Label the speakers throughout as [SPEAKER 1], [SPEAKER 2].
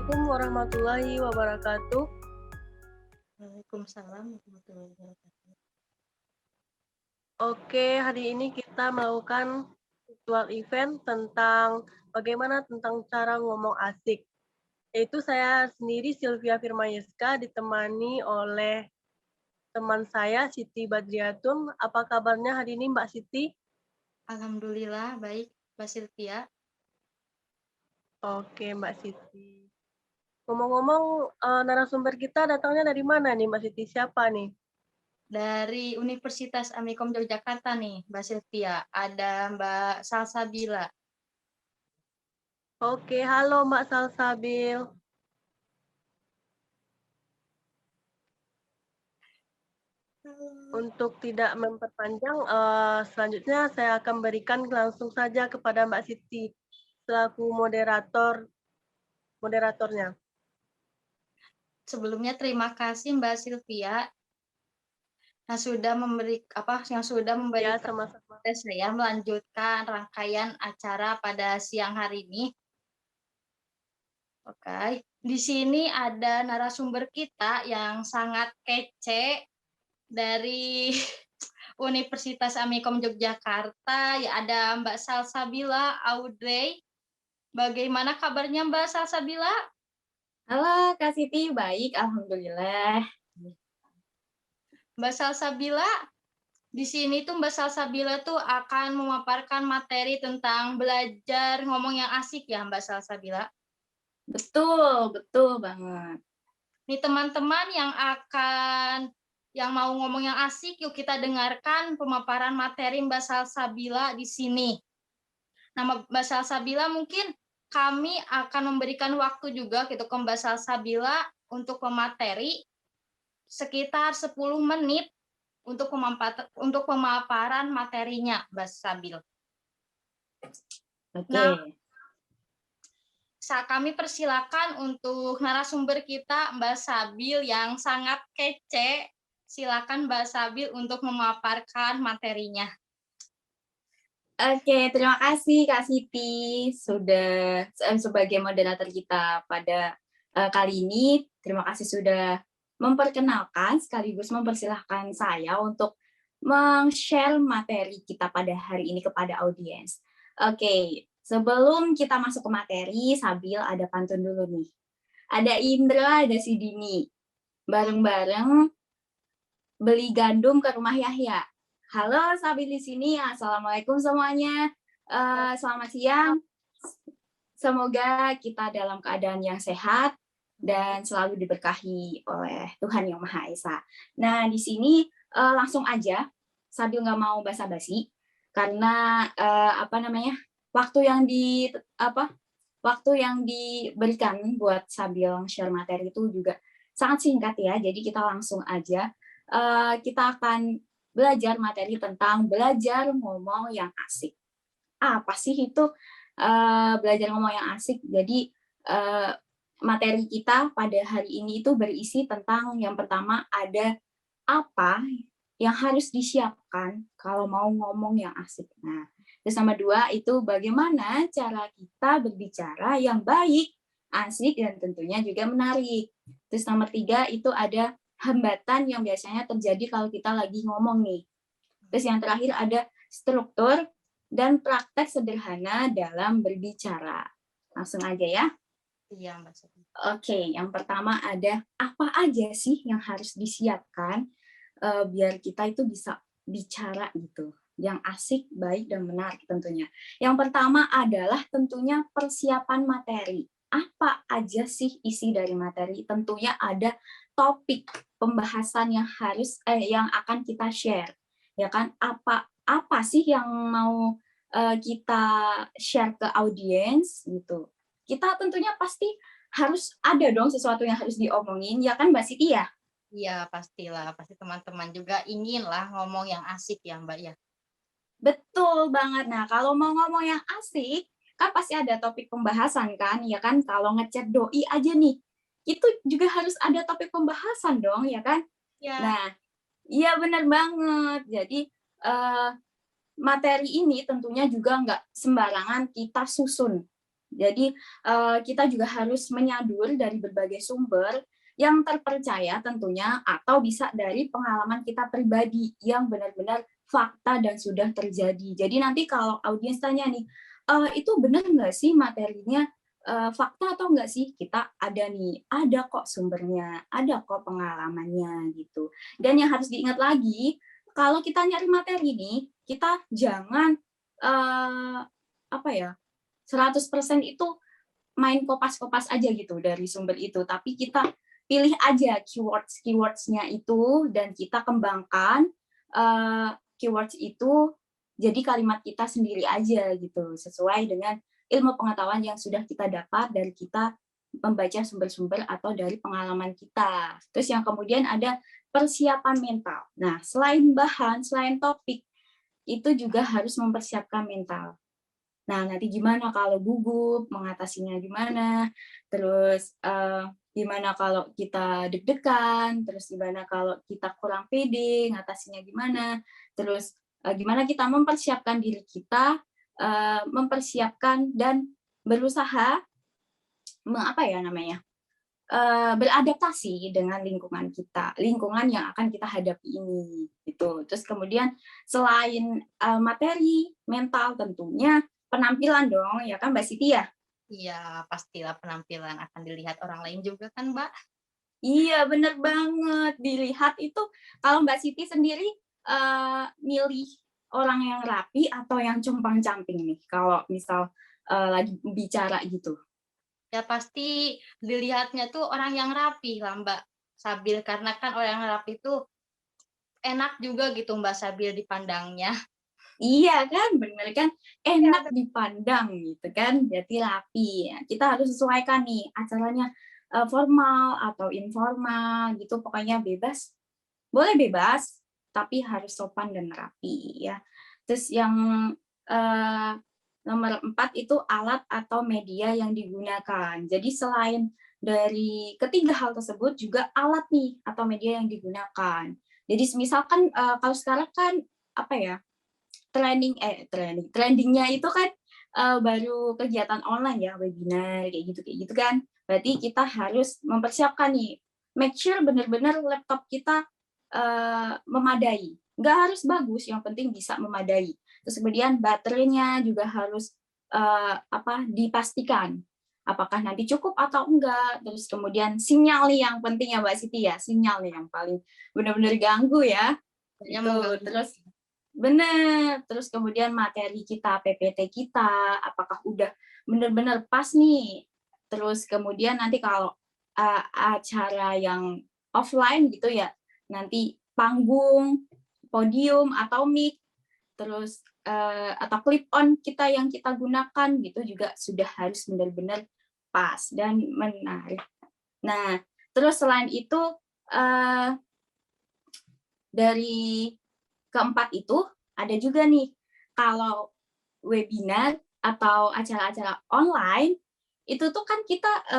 [SPEAKER 1] Assalamualaikum warahmatullahi wabarakatuh.
[SPEAKER 2] Waalaikumsalam warahmatullahi wabarakatuh.
[SPEAKER 1] Oke, hari ini kita melakukan virtual event tentang bagaimana tentang cara ngomong asik. Yaitu saya sendiri Sylvia Firmayeska ditemani oleh teman saya Siti Badriatun. Apa kabarnya hari ini Mbak Siti?
[SPEAKER 2] Alhamdulillah baik, Mbak Sylvia.
[SPEAKER 1] Oke, Mbak Siti. Ngomong-ngomong, narasumber kita datangnya dari mana nih Mbak Siti? Siapa nih?
[SPEAKER 2] Dari Universitas Amikom Yogyakarta nih, Mbak Sylvia. Ada Mbak Salsabila.
[SPEAKER 1] Oke, halo Mbak Salsabil. Untuk tidak memperpanjang, selanjutnya saya akan berikan langsung saja kepada Mbak Siti selaku moderatornya.
[SPEAKER 2] Sebelumnya terima kasih Mbak Sylvia yang sudah
[SPEAKER 1] Ya,
[SPEAKER 2] memberikan
[SPEAKER 1] sama-sama.
[SPEAKER 2] saya melanjutkan rangkaian acara pada siang hari ini. Oke, di sini ada narasumber kita yang sangat kece dari Universitas Amikom Yogyakarta. Ya, ada Mbak Salsabila Audrey. Bagaimana kabarnya Mbak Salsabila?
[SPEAKER 3] Halo Kak Siti, baik, Alhamdulillah.
[SPEAKER 2] Mbak Salsabila, di sini tuh Mbak Salsabila tuh akan memaparkan materi tentang belajar ngomong yang asik ya Mbak Salsabila.
[SPEAKER 3] Betul banget.
[SPEAKER 2] Nih teman-teman yang mau ngomong yang asik, yuk kita dengarkan pemaparan materi Mbak Salsabila di sini. Nah, Mbak Salsabila mungkin kami akan memberikan waktu juga gitu ke Mbak Salsabila untuk pemateri sekitar 10 menit untuk pemaparan materinya, Mbak Sabil.
[SPEAKER 3] Oke.
[SPEAKER 2] Nah, kami persilakan untuk narasumber kita Mbak Sabil yang sangat kece. Silakan Mbak Sabil untuk memaparkan materinya.
[SPEAKER 3] Oke, terima kasih Kak Siti sudah sebagai moderator kita pada kali ini. Terima kasih sudah memperkenalkan sekaligus mempersilahkan saya untuk share materi kita pada hari ini kepada audiens. Oke, sebelum kita masuk ke materi, Sabil ada pantun dulu nih. Ada Indra, ada si Dini. Bareng-bareng beli gandum ke rumah Yahya. Halo, Sabil di sini. Assalamualaikum semuanya. Selamat siang. Semoga kita dalam keadaan yang sehat dan selalu diberkahi oleh Tuhan Yang Maha Esa. Nah, di sini langsung aja, Sabil nggak mau basa-basi karena waktu yang diberikan buat Sabil share materi itu juga sangat singkat ya. Jadi kita langsung aja. Kita akan belajar materi tentang belajar ngomong yang asik. Apa sih itu belajar ngomong yang asik? Jadi materi kita pada hari ini itu berisi tentang yang pertama ada apa yang harus disiapkan kalau mau ngomong yang asik. Nah, terus nomor 2 itu bagaimana cara kita berbicara yang baik, asik, dan tentunya juga menarik. Terus nomor 3 itu ada hambatan yang biasanya terjadi kalau kita lagi ngomong nih. Terus yang terakhir ada struktur dan praktek sederhana dalam berbicara. Langsung aja ya.
[SPEAKER 2] Iya, Mbak Sabil.
[SPEAKER 3] Oke, yang pertama ada apa aja sih yang harus disiapkan biar kita itu bisa bicara gitu, yang asik, baik, dan menarik tentunya. Yang pertama adalah tentunya persiapan materi. Apa aja sih isi dari materi? Tentunya ada topik pembahasan yang akan kita share, ya kan? Apa sih yang mau kita share ke audiens gitu? Kita tentunya pasti harus ada dong sesuatu yang harus diomongin, ya kan Mbak Siti ya?
[SPEAKER 2] Iya, pastilah. Pasti teman-teman juga inginlah ngomong yang asik ya, Mbak ya.
[SPEAKER 3] Betul banget. Nah, kalau mau ngomong yang asik, kan pasti ada topik pembahasan kan, ya kan? Kalau ngechat doi aja nih, itu juga harus ada topik pembahasan dong, ya kan?
[SPEAKER 2] Ya.
[SPEAKER 3] Nah, iya benar banget. Jadi, materi ini tentunya juga nggak sembarangan kita susun. Jadi kita juga harus menyadur dari berbagai sumber yang terpercaya tentunya, atau bisa dari pengalaman kita pribadi yang benar-benar fakta dan sudah terjadi. Jadi nanti kalau audiens tanya nih, itu benar nggak sih materinya, fakta atau enggak sih? Kita ada nih, ada kok sumbernya, ada kok pengalamannya gitu. Dan yang harus diingat lagi, kalau kita nyari materi nih, kita jangan apa ya, 100% itu main kopas-kopas aja gitu dari sumber itu, tapi kita pilih aja keywords-nya itu dan kita kembangkan keywords itu jadi kalimat kita sendiri aja gitu, sesuai dengan ilmu pengetahuan yang sudah kita dapat dari kita membaca sumber-sumber atau dari pengalaman kita. Terus yang kemudian ada persiapan mental. Nah, selain bahan, selain topik, itu juga harus mempersiapkan mental. Nah, nanti gimana kalau gugup, mengatasinya gimana, terus gimana kalau kita deg-degan, terus gimana kalau kita kurang pede, ngatasinya gimana, terus gimana kita mempersiapkan diri kita, mempersiapkan dan berusaha beradaptasi dengan lingkungan kita, lingkungan yang akan kita hadapi ini, gitu. Terus kemudian selain materi, mental tentunya penampilan dong, ya kan Mbak Siti ya?
[SPEAKER 2] Iya, pastilah penampilan akan dilihat orang lain juga kan, Mbak?
[SPEAKER 3] Iya, bener banget. Dilihat itu, kalau Mbak Siti sendiri milih orang yang rapi atau yang compang-camping nih, kalau misal lagi bicara gitu?
[SPEAKER 2] Ya pasti dilihatnya tuh orang yang rapi lah, Mbak Sabil, karena kan orang yang rapi itu enak juga gitu Mbak Sabil dipandangnya.
[SPEAKER 3] Iya kan, bener kan, enak dipandang gitu kan, jadi rapi. Ya, kita harus sesuaikan nih acaranya formal atau informal gitu, pokoknya bebas. Boleh bebas, tapi harus sopan dan rapi ya. Terus yang nomor 4 itu alat atau media yang digunakan. Jadi selain dari ketiga hal tersebut juga alat nih atau media yang digunakan. Jadi misalkan kalau sekarang kan apa ya, trendingnya itu kan baru kegiatan online ya, webinar kayak gitu kan. Berarti kita harus mempersiapkan nih, make sure benar-benar laptop kita memadai. Nggak harus bagus, yang penting bisa memadai. Terus kemudian baterainya juga harus dipastikan apakah nanti cukup atau enggak. Terus kemudian sinyal nih yang penting ya Mbak Siti ya, sinyal nih yang paling benar-benar ganggu ya. Itu terus benar, terus kemudian materi kita, PPT kita, apakah udah benar-benar pas nih. Terus kemudian nanti kalau acara yang offline gitu ya, nanti panggung, podium atau mic, terus atau clip on kita yang kita gunakan gitu juga sudah harus benar-benar pas dan menarik. Nah, terus selain itu dari keempat itu ada juga nih, kalau webinar atau acara-acara online itu tuh kan kita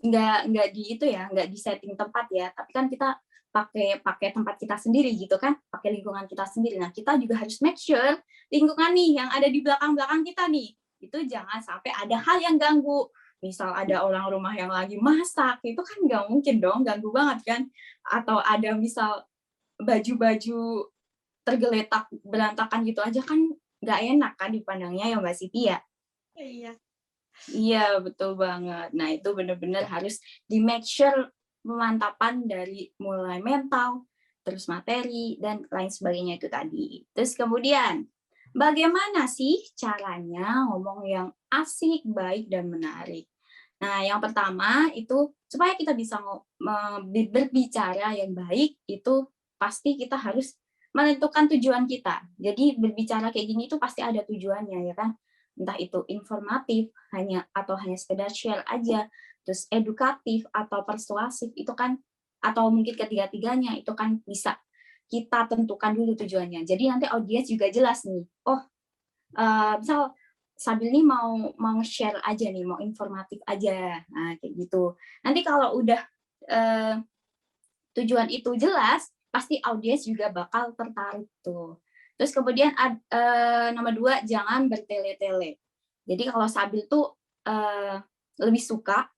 [SPEAKER 3] nggak di setting tempat ya, tapi kan kita pakai tempat kita sendiri gitu kan, pakai lingkungan kita sendiri. Nah, kita juga harus make sure lingkungan nih yang ada di belakang-belakang kita nih, itu jangan sampai ada hal yang ganggu. Misal ada orang rumah yang lagi masak, itu kan nggak mungkin dong, ganggu banget kan. Atau ada misal baju-baju tergeletak berantakan gitu aja kan nggak enak kan dipandangnya ya Mbak Siti ya?
[SPEAKER 2] Iya.
[SPEAKER 3] Iya, betul banget. Nah, itu benar-benar harus di make sure pemantapan dari mulai mental, terus materi, dan lain sebagainya itu tadi. Terus kemudian, bagaimana sih caranya ngomong yang asik, baik, dan menarik? Nah, yang pertama itu supaya kita bisa berbicara yang baik, itu pasti kita harus menentukan tujuan kita. Jadi berbicara kayak gini itu pasti ada tujuannya ya kan? Entah itu informatif atau hanya sekedar share aja, terus edukatif atau persuasif itu kan, atau mungkin ketiga-tiganya itu kan bisa kita tentukan dulu tujuannya. Jadi nanti audiens juga jelas nih. Oh, misal Sabil nih mau share aja nih, mau informatif aja. Nah, kayak gitu. Nanti kalau udah tujuan itu jelas, pasti audiens juga bakal tertarik tuh. Terus kemudian nomor 2, jangan bertele-tele. Jadi kalau Sabil tuh lebih suka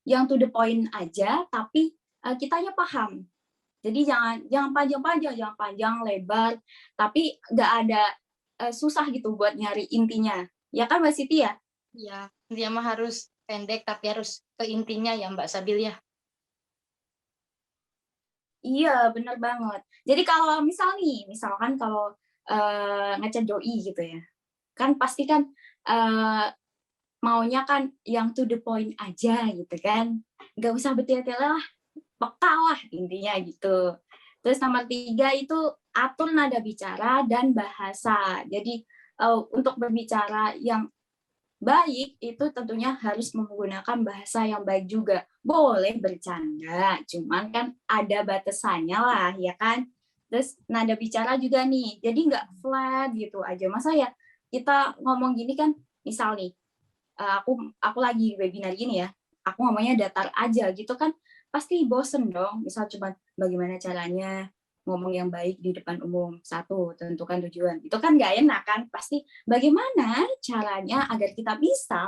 [SPEAKER 3] yang to the point aja, tapi kitanya paham. Jadi jangan panjang-panjang, jangan panjang lebar, tapi nggak ada susah gitu buat nyari intinya. Ya kan Mbak Siti ya?
[SPEAKER 2] Ya, dia mah harus pendek tapi harus ke intinya ya Mbak Sabil ya.
[SPEAKER 3] Iya, bener banget. Jadi kalau misalkan kalau ngechat doi gitu ya, kan pasti kan maunya kan yang to the point aja gitu kan, nggak usah bertele-tele lah, peka lah intinya gitu. Terus nomor 3 itu atur nada bicara dan bahasa. Jadi untuk berbicara yang baik itu tentunya harus menggunakan bahasa yang baik juga. Boleh bercanda, cuman kan ada batasannya lah, ya kan? Terus nada bicara juga nih, jadi nggak flat gitu aja. Masa ya kita ngomong gini kan, misal nih, aku lagi webinar gini ya, aku ngomongnya datar aja gitu kan, pasti bosen dong. Misal cuma bagaimana caranya ngomong yang baik di depan umum. 1, tentukan tujuan. Itu kan nggak enak kan? Pasti bagaimana caranya agar kita bisa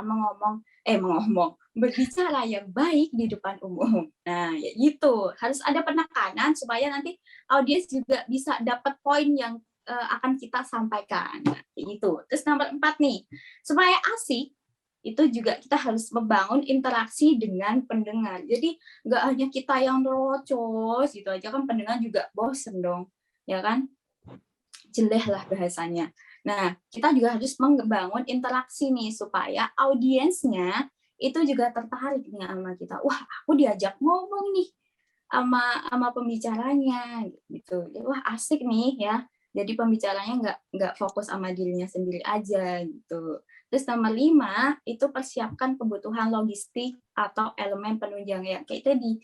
[SPEAKER 3] berbicara yang baik di depan umum. Nah, ya gitu. Harus ada penekanan supaya nanti audiens juga bisa dapat poin yang akan kita sampaikan. Nah, gitu. Terus nomor 4 nih, supaya asik, itu juga kita harus membangun interaksi dengan pendengar. Jadi nggak hanya kita yang rocos gitu aja kan, pendengar juga bosen dong, ya kan? Jeleh lah bahasanya. Nah, kita juga harus membangun interaksi nih supaya audiensnya itu juga tertarik nih sama kita. Wah, aku diajak ngomong nih sama pembicaranya gitu. Wah, asik nih ya. Jadi pembicaranya nggak fokus sama dirinya sendiri aja gitu. Terus nomor 5 itu persiapkan kebutuhan logistik atau elemen penunjang ya. Kayak tadi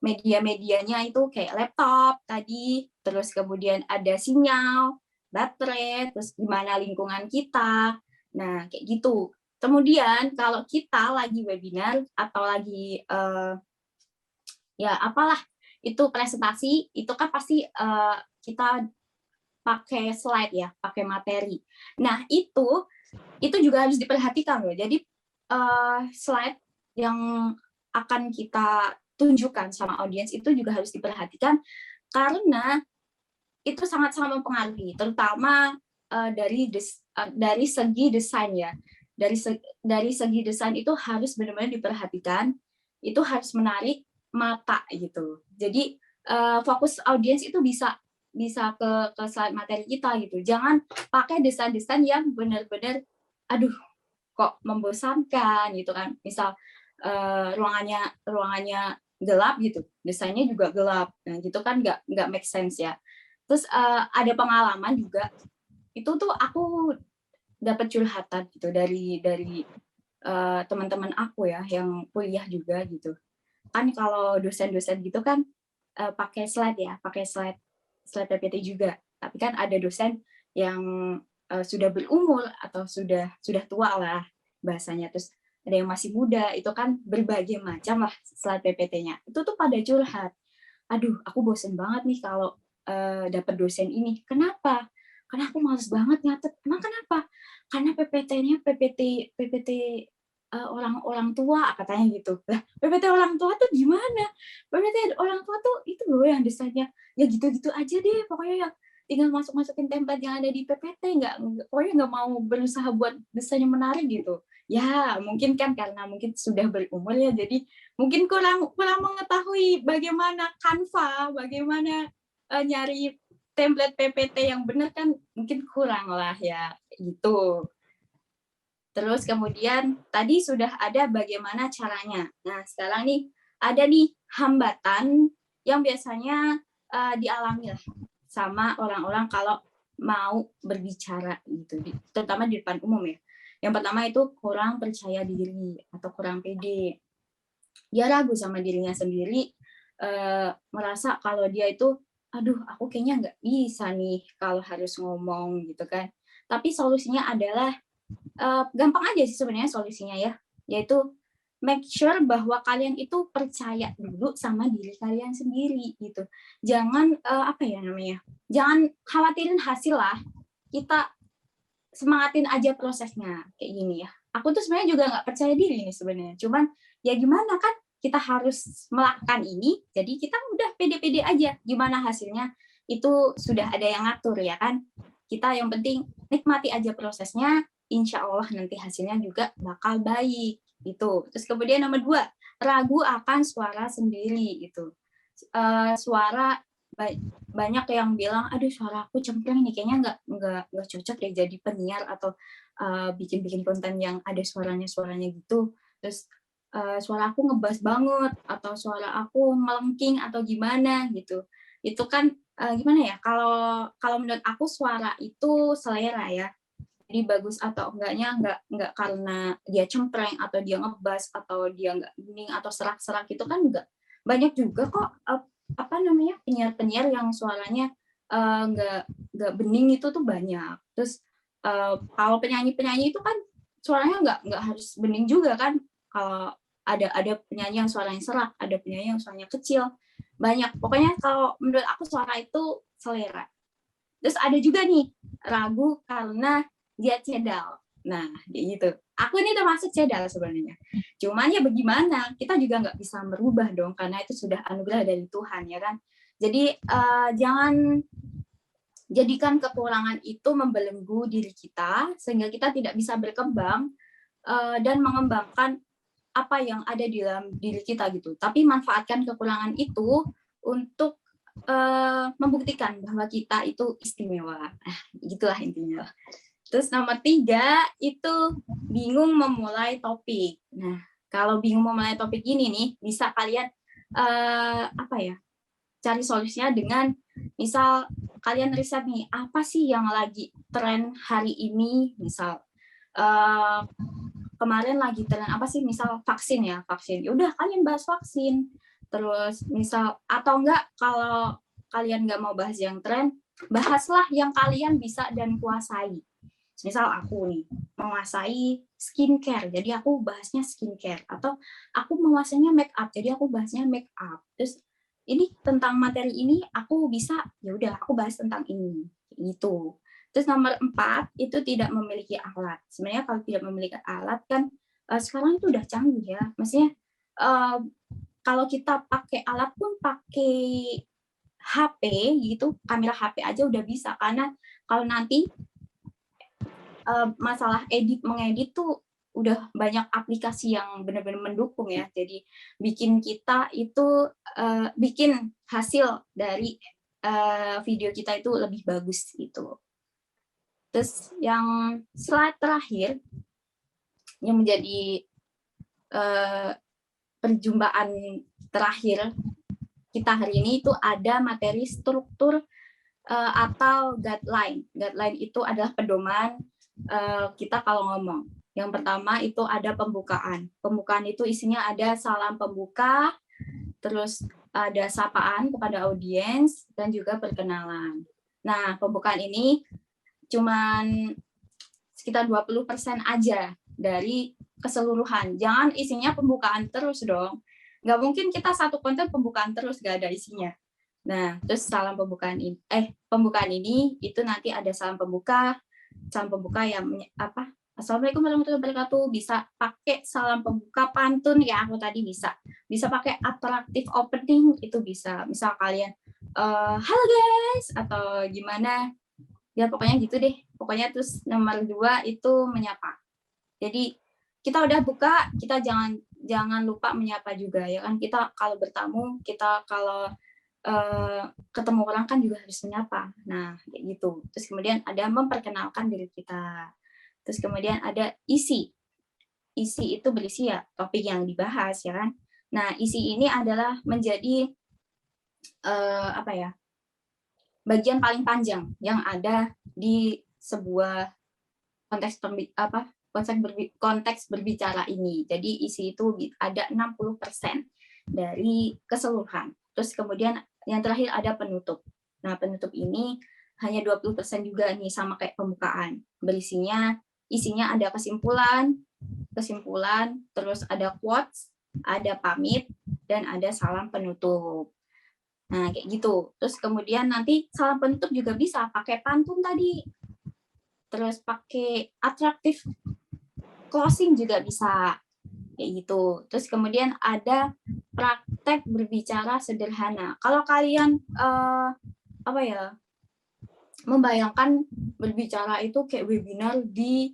[SPEAKER 3] media-medianya itu kayak laptop tadi, terus kemudian ada sinyal, baterai, terus gimana lingkungan kita. Nah, kayak gitu. Kemudian kalau kita lagi webinar atau lagi ya apalah itu presentasi, itu kan pasti kita pakai slide ya, pakai materi. Nah, itu juga harus diperhatikan loh. Jadi slide yang akan kita tunjukkan sama audiens itu juga harus diperhatikan karena itu sangat-sangat mempengaruhi, terutama dari segi desain ya. Dari segi desain itu harus benar-benar diperhatikan, itu harus menarik mata gitu. Jadi fokus audiens itu bisa ke slide materi kita gitu. Jangan pakai desain-desain yang benar-benar aduh kok membosankan gitu kan. Misal ruangannya gelap gitu, desainnya juga gelap. Nah, gitu kan nggak make sense ya. Terus ada pengalaman juga. Itu tuh aku dapat curhatan gitu dari teman-teman aku ya yang kuliah juga gitu. Kan kalau dosen-dosen gitu kan pakai slide ya, pakai slide PPT juga. Tapi kan ada dosen yang sudah berumur atau sudah tua lah bahasanya. Terus ada yang masih muda, itu kan berbagai macam lah slide PPT-nya. Itu tuh pada curhat. Aduh, aku bosen banget nih kalau dapat dosen ini. Kenapa? Karena aku males banget nyatet. Emang kenapa? Karena PPT-nya PPT orang tua katanya gitu. Lah, PPT orang tua tuh gimana? PPT orang tua tuh itu loh yang desainnya ya gitu-gitu aja deh. Pokoknya yang tinggal masukin template yang ada di PPT, pokoknya nggak mau berusaha buat desainnya menarik gitu. Ya, mungkin kan karena mungkin sudah berumur ya, jadi mungkin kurang mengetahui bagaimana Canva, bagaimana nyari template PPT yang benar kan mungkin kurang lah ya, gitu. Terus kemudian tadi sudah ada bagaimana caranya. Nah, sekarang nih ada nih hambatan yang biasanya dialami lah sama orang-orang kalau mau berbicara gitu, terutama di depan umum ya. Yang pertama itu kurang percaya diri atau kurang pede. Dia ragu sama dirinya sendiri, merasa kalau dia itu, aduh aku kayaknya nggak bisa nih kalau harus ngomong gitu kan. Tapi solusinya adalah, gampang aja sih sebenarnya solusinya ya, yaitu make sure bahwa kalian itu percaya dulu sama diri kalian sendiri gitu. Jangan jangan khawatirin hasil lah. Kita semangatin aja prosesnya kayak gini ya. Aku tuh sebenarnya juga nggak percaya diri nih sebenarnya. Cuman ya gimana kan, kita harus melakukan ini, jadi kita udah pede-pede aja. Gimana hasilnya itu sudah ada yang ngatur ya kan. Kita yang penting nikmati aja prosesnya, insya Allah nanti hasilnya juga bakal baik gitu. Terus kemudian nomor 2, ragu akan suara sendiri gitu. Suara banyak yang bilang, aduh suara aku cempreng nih, kayaknya nggak cocok ya jadi penyiar atau bikin konten yang ada suaranya gitu. Terus suara aku ngebas banget atau suara aku melengking atau gimana gitu. Itu kan gimana ya? Kalau menurut aku suara itu selera ya. Jadi bagus atau enggaknya enggak karena dia cempreng atau dia ngebas atau dia enggak bening atau serak-serak itu kan enggak. Banyak juga kok penyiar-penyiar yang suaranya enggak bening itu tuh banyak. Terus kalau penyanyi-penyanyi itu kan suaranya enggak harus bening juga kan. Kalau ada penyanyi yang suaranya serak, ada penyanyi yang suaranya kecil. Banyak. Pokoknya kalau menurut aku suara itu selera. Terus ada juga nih ragu karena dia cedal. Nah, kayak gitu. Aku ini termasuk cedal sebenarnya. Cuman ya bagaimana? Kita juga nggak bisa merubah dong, karena itu sudah anugerah dari Tuhan, ya kan? Jadi jangan jadikan kekurangan itu membelenggu diri kita, sehingga kita tidak bisa berkembang dan mengembangkan apa yang ada di dalam diri kita gitu. Tapi manfaatkan kekurangan itu untuk membuktikan bahwa kita itu istimewa. Gitulah intinya. Terus nomor 3 itu bingung memulai topik. Nah, kalau bingung memulai topik ini nih, bisa kalian cari solusinya dengan misal kalian riset nih, apa sih yang lagi tren hari ini, misal kemarin lagi tren apa sih, misal vaksin. Ya udah kalian bahas vaksin. Terus misal atau enggak, kalau kalian nggak mau bahas yang tren, bahaslah yang kalian bisa dan kuasai. Misal aku nih menguasai skincare, jadi aku bahasnya skincare, atau aku menguasainya make up, jadi aku bahasnya make up. Terus ini tentang materi ini aku bisa, ya udah aku bahas tentang ini gitu. Terus nomor 4 itu tidak memiliki alat. Sebenarnya kalau tidak memiliki alat kan sekarang itu udah canggih ya. Maksudnya kalau kita pakai alat pun pakai HP gitu, kamera HP aja udah bisa. Karena kalau nanti masalah mengedit tuh udah banyak aplikasi yang benar-benar mendukung ya. Jadi bikin kita itu bikin hasil dari video kita itu lebih bagus gitu. Terus yang slide terakhir yang menjadi perjumpaan terakhir kita hari ini itu ada materi struktur atau guideline. Guideline itu adalah pedoman kita kalau ngomong. Yang pertama itu ada pembukaan. Pembukaan itu isinya ada salam pembuka, terus ada sapaan kepada audiens, dan juga perkenalan. Nah, pembukaan ini cuman sekitar 20% aja dari keseluruhan. Jangan isinya pembukaan terus dong. Nggak mungkin kita satu konten pembukaan terus, nggak ada isinya. Nah, terus salam pembukaan ini, pembukaan ini itu nanti ada salam pembuka yang Assalamualaikum warahmatullahi wabarakatuh. Bisa pakai salam pembuka pantun ya, aku tadi bisa pakai atraktif opening, itu bisa. Misal kalian halo guys atau gimana ya, pokoknya gitu deh. Pokoknya terus nomor 2 itu menyapa. Jadi kita udah buka, kita jangan lupa menyapa juga ya kan. Kita kalau bertamu, kita kalau ketemu orang kan juga harus menyapa. Nah, kayak gitu. Terus kemudian ada memperkenalkan diri kita. Terus kemudian ada isi. Isi itu berisi ya topik yang dibahas ya kan. Nah, isi ini adalah menjadi bagian paling panjang yang ada di sebuah konteks berbicara ini. Jadi isi itu ada 60% dari keseluruhan. Terus kemudian yang terakhir ada penutup. Nah, penutup ini hanya 20% juga nih, sama kayak pembukaan. Isinya ada kesimpulan, terus ada quotes, ada pamit, dan ada salam penutup. Nah, kayak gitu. Terus kemudian nanti salam penutup juga bisa pakai pantun tadi. terus pakai atraktif closing juga bisa kayak gitu. Terus kemudian ada praktek berbicara sederhana. Kalau kalian membayangkan berbicara itu kayak webinar di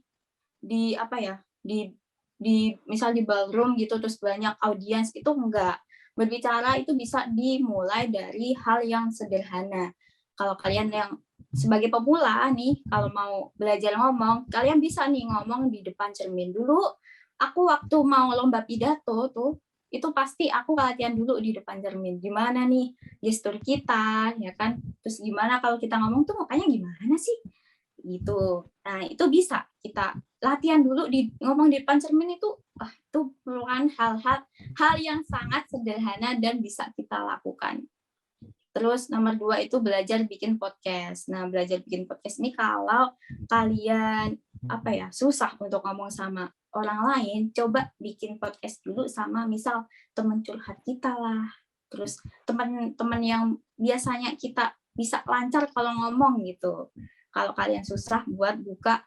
[SPEAKER 3] misal di ballroom gitu, terus banyak audiens, itu enggak. Berbicara itu bisa dimulai dari hal yang sederhana. Kalau kalian yang sebagai pemula nih, kalau mau belajar ngomong, kalian bisa nih ngomong di depan cermin. Dulu aku waktu mau lomba pidato tuh, itu pasti aku latihan dulu di depan cermin. Gimana nih gestur kita, ya kan? Terus gimana kalau kita ngomong tuh makanya gimana sih? Gitu. Nah, itu bisa kita latihan dulu ngomong di depan cermin itu merupakan hal yang sangat sederhana dan bisa kita lakukan. Terus nomor 2 itu belajar bikin podcast. Nah, belajar bikin podcast ini kalau kalian susah untuk ngomong sama orang lain, coba bikin podcast dulu sama misal teman curhat kita lah. Terus teman-teman yang biasanya kita bisa lancar kalau ngomong gitu. Kalau kalian susah buat buka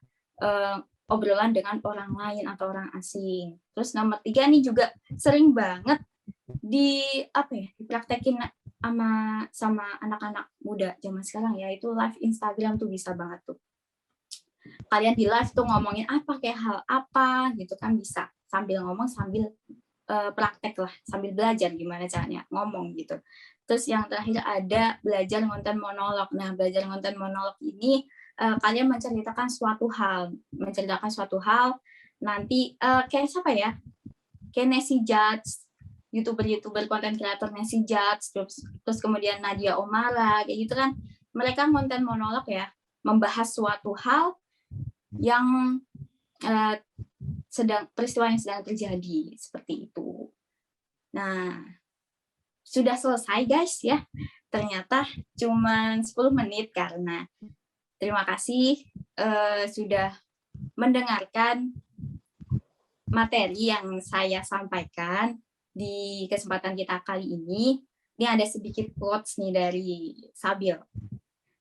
[SPEAKER 3] obrolan dengan orang lain atau orang asing. Terus nomor 3 nih juga sering banget dipraktekin sama anak-anak muda zaman sekarang, yaitu live Instagram tuh bisa banget tuh. Kalian di live tuh ngomongin kayak hal apa gitu kan, bisa sambil ngomong sambil praktek lah, sambil belajar gimana caranya ngomong gitu. Terus yang terakhir ada belajar ngonten monolog. Nah, belajar ngonten monolog ini kalian menceritakan suatu hal nanti kayak siapa ya? Kayak Nancy Judge, YouTuber konten kreator Nancy Judge, terus kemudian Nadia Omara, kayak gitu kan. Mereka konten monolog ya, membahas suatu hal yang peristiwa yang sedang terjadi, seperti itu. Nah, sudah selesai guys ya. Ternyata cuma 10 menit karena terima kasih sudah mendengarkan materi yang saya sampaikan di kesempatan kita kali ini. Ini ada sedikit quotes nih dari Sabil.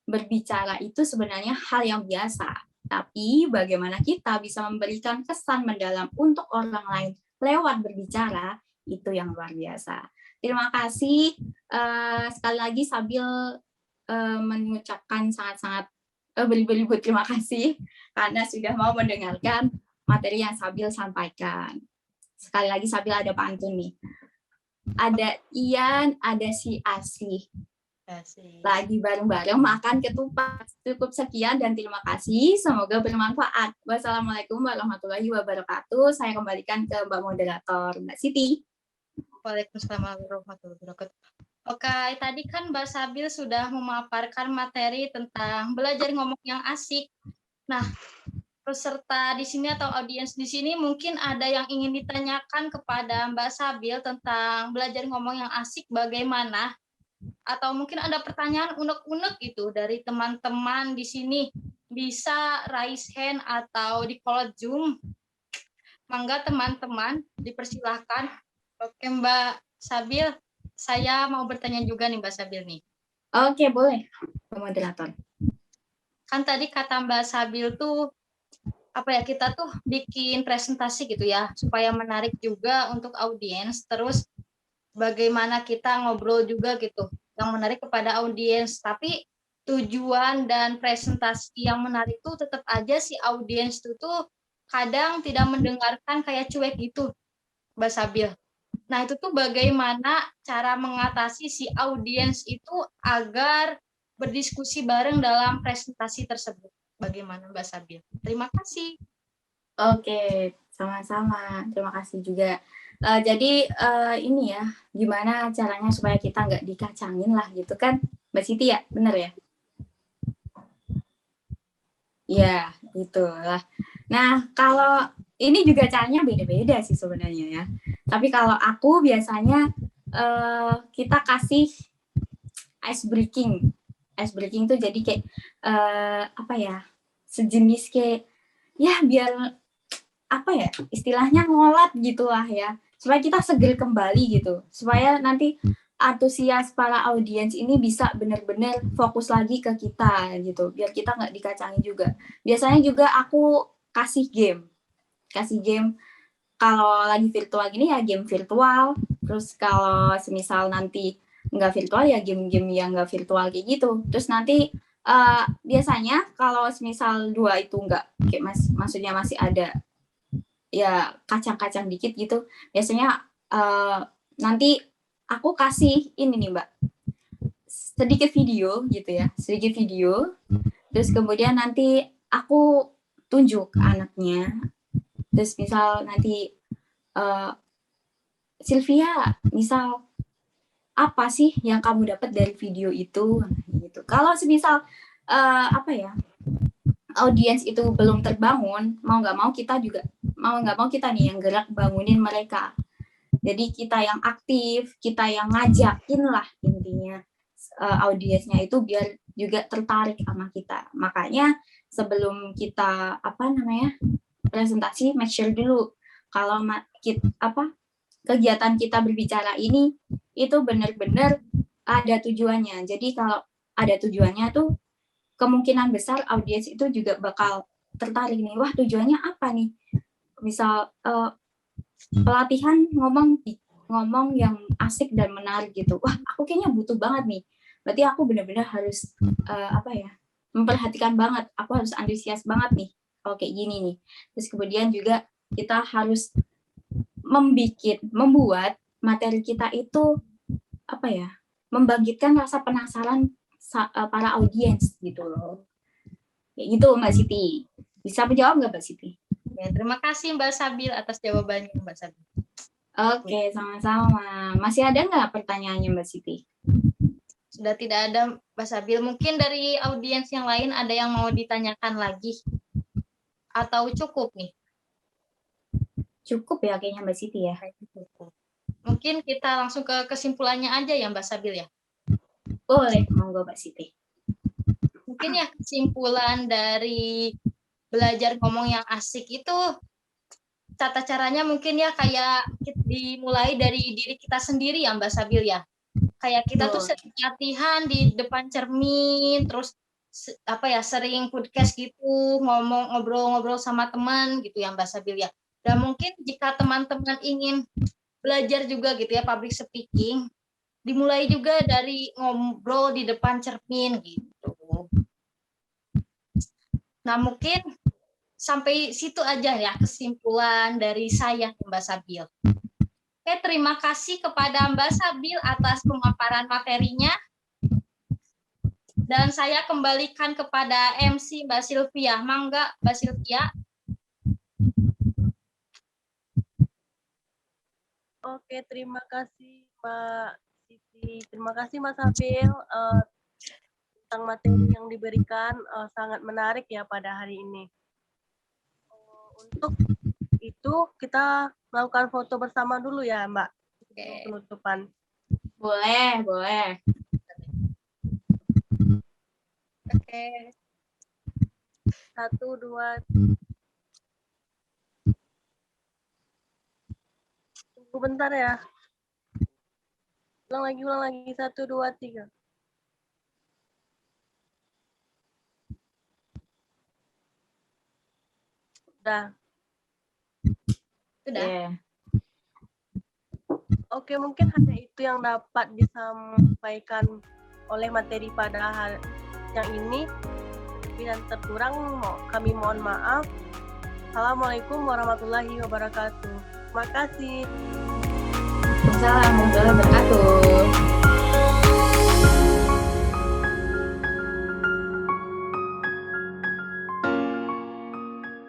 [SPEAKER 3] Berbicara itu sebenarnya hal yang biasa, tapi bagaimana kita bisa memberikan kesan mendalam untuk orang lain lewat berbicara, itu yang luar biasa. Terima kasih. Sekali lagi Sabil mengucapkan sangat-sangat beribu-ribu terima kasih karena sudah mau mendengarkan materi yang Sabil sampaikan. Sekali lagi Sabil ada pantun nih. Ada Ian, ada si Asih. Lagi bareng-bareng makan ketupat. Cukup sekian dan terima kasih. Semoga bermanfaat. Wassalamualaikum warahmatullahi wabarakatuh. Saya kembalikan ke Mbak Moderator, Mbak Siti.
[SPEAKER 2] Waalaikumsalam warahmatullahi wabarakatuh. Oke, tadi kan Mbak Sabil sudah memaparkan materi tentang belajar ngomong yang asik. Nah, peserta di sini atau audiens di sini mungkin ada yang ingin ditanyakan kepada Mbak Sabil tentang belajar ngomong yang asik bagaimana? Atau mungkin ada pertanyaan unek-unek gitu dari teman-teman di sini. Bisa raise hand atau di call Zoom. Mangga teman-teman, dipersilahkan. Oke Mbak Sabil, saya mau bertanya juga nih Mbak Sabil nih.
[SPEAKER 3] Oke, boleh, moderator.
[SPEAKER 2] Kan tadi kata Mbak Sabil tuh, kita tuh bikin presentasi gitu ya, supaya menarik juga untuk audiens, terus bagaimana kita ngobrol juga gitu, yang menarik kepada audiens, tapi tujuan dan presentasi yang menarik tuh tetap aja si audiens tuh kadang tidak mendengarkan, kayak cuek gitu, Mbak Sabil. Nah, itu tuh bagaimana cara mengatasi si audiens itu agar berdiskusi bareng dalam presentasi tersebut. Bagaimana Mbak Sabil? Terima kasih.
[SPEAKER 3] Oke, sama-sama. Terima kasih juga. Jadi ini ya, gimana caranya supaya kita nggak dikacangin lah gitu kan, Mbak Siti ya? Bener ya? Ya, itulah. Nah, kalau ini juga caranya beda-beda sih sebenarnya ya. Tapi kalau aku biasanya kita kasih ice breaking. Ice breaking tuh jadi kayak sejenis kayak ya biar istilahnya ngolat gitulah ya. Supaya kita seger kembali gitu. Supaya nanti antusias para audiens ini bisa benar-benar fokus lagi ke kita gitu, biar kita nggak dikacangin juga. Biasanya juga aku kasih game kalau lagi virtual gini ya game virtual, terus kalau semisal nanti nggak virtual ya game-game yang nggak virtual kayak gitu. Terus nanti biasanya kalau semisal 2 itu nggak kayak maksudnya masih ada ya kacang-kacang dikit gitu, biasanya nanti aku kasih ini nih Mbak, sedikit video gitu ya, terus kemudian nanti aku tunjuk anaknya, terus misal nanti Sylvia, misal apa sih yang kamu dapat dari video itu gitu. Kalau semisal audiens itu belum terbangun, mau nggak mau kita nih yang gerak bangunin mereka. Jadi kita yang aktif, kita yang ngajakin lah intinya audiensnya itu biar juga tertarik sama kita. Makanya sebelum kita presentasi, make sure dulu kalau kegiatan kita berbicara ini itu benar-benar ada tujuannya. Jadi kalau ada tujuannya tuh kemungkinan besar audiens itu juga bakal tertarik nih. Wah, tujuannya apa nih? Misal pelatihan ngomong yang asik dan menarik gitu. Wah, aku kayaknya butuh banget nih. Berarti aku benar-benar harus memperhatikan banget. Aku harus antusias banget nih kalau kayak gini nih. Terus kemudian juga kita harus membuat materi kita itu membangkitkan rasa penasaran para audiens gitu loh. Kayak gitu Mbak Siti. Bisa menjawab nggak Mbak Siti?
[SPEAKER 2] Ya, terima kasih Mbak Sabil atas jawabannya Mbak Sabil.
[SPEAKER 3] Oke, sama-sama. Masih ada nggak pertanyaannya Mbak Siti?
[SPEAKER 2] Sudah tidak ada Mbak Sabil. Mungkin dari audiens yang lain ada yang mau ditanyakan lagi? Atau cukup nih?
[SPEAKER 3] Cukup ya kayaknya Mbak Siti ya.
[SPEAKER 2] Mungkin kita langsung ke kesimpulannya aja ya Mbak Sabil ya.
[SPEAKER 3] Boleh, monggo Mbak Siti.
[SPEAKER 2] Mungkin ya kesimpulan dari belajar ngomong yang asik itu tata caranya mungkin ya kayak dimulai dari diri kita sendiri ya Mbak Sabil ya. Kayak kita tuh sering latihan di depan cermin, terus sering podcast gitu, ngobrol-ngobrol sama teman gitu ya Mbak Sabil ya. Dan mungkin jika teman-teman ingin belajar juga gitu ya public speaking, dimulai juga dari ngobrol di depan cermin gitu. Nah mungkin sampai situ aja ya kesimpulan dari saya Mbak Sabil. Oke, terima kasih kepada Mbak Sabil atas pemaparan materinya. Dan saya kembalikan kepada MC Mbak Sylvia. Mangga Mbak Sylvia.
[SPEAKER 1] Oke, terima kasih Mbak Siti. Terima kasih Mas Sabil tentang materi yang diberikan, sangat menarik ya pada hari ini. Untuk itu kita melakukan foto bersama dulu ya Mbak.
[SPEAKER 2] Oke.
[SPEAKER 1] Penutupan.
[SPEAKER 3] Boleh.
[SPEAKER 2] Oke.
[SPEAKER 1] 1, 2. Tunggu bentar ya. Ulang lagi. 1, 2, 3. Udah.
[SPEAKER 2] Sudah.
[SPEAKER 3] Yeah.
[SPEAKER 1] Oke, mungkin hanya itu yang dapat disampaikan oleh materi pada hari yang ini. Dan terkurang kami mohon maaf. Assalamualaikum warahmatullahi wabarakatuh. Terima kasih.
[SPEAKER 3] Assalamualaikum warahmatullahi wabarakatuh.